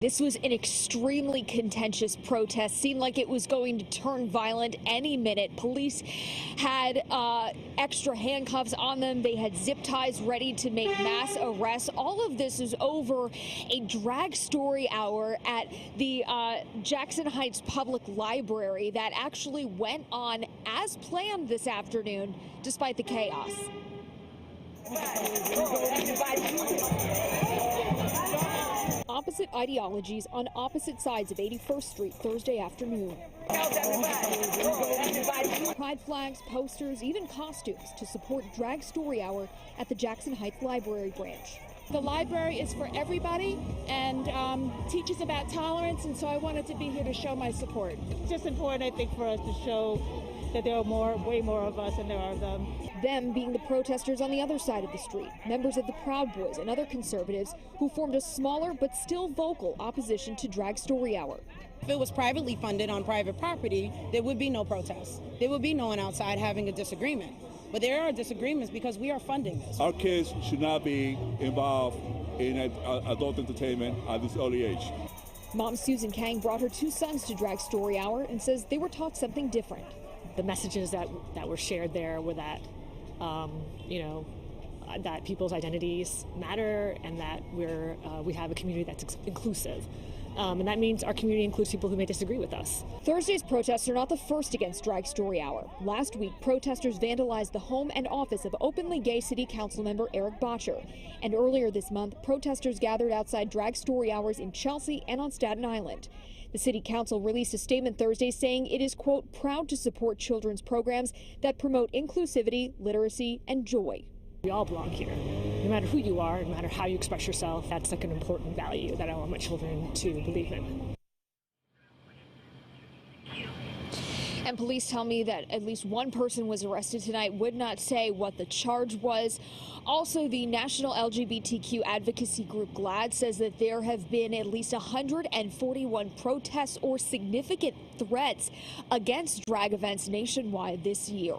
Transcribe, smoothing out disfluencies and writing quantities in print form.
This was an extremely contentious protest. Seemed like it was going to turn violent any minute. Police had extra handcuffs on them. They had zip ties ready to make mass arrests. All of this is over a drag story hour at the Jackson Heights Public Library that actually went on as planned this afternoon, despite the chaos. Opposite ideologies on opposite sides of 81st Street Thursday afternoon. Pride flags, posters, even costumes to support Drag Story Hour at the Jackson Heights Library branch. The library is for everybody and teaches about tolerance, and so I wanted to be here to show my support. It's just important, I think, for us to show that there are way more of us than there are of them. Them being the protesters on the other side of the street, members of the Proud Boys and other conservatives who formed a smaller but still vocal opposition to Drag Story Hour. If it was privately funded on private property, there would be no protests. There would be no one outside having a disagreement. But there are disagreements because we are funding this. Our kids should not be involved in adult entertainment at this early age. Mom Susan Kang brought her two sons to Drag Story Hour and says they were taught something different. The messages that were shared there were that, that people's identities matter and that we have a community that's inclusive. And that means our community includes people who may disagree with us. Thursday's protests are not the first against Drag Story Hour. Last week, protesters vandalized the home and office of openly gay city council member Eric Botcher. And earlier this month, protesters gathered outside Drag Story Hours in Chelsea and on Staten Island. The city council released a statement Thursday saying it is, quote, proud to support children's programs that promote inclusivity, literacy, and joy. We all belong here. No matter who you are, no matter how you express yourself, that's like an important value that I want my children to believe in. And police tell me that at least one person was arrested tonight, would not say what the charge was. Also, the national LGBTQ advocacy group GLAAD says that there have been at least 141 protests or significant threats against drag events nationwide this year.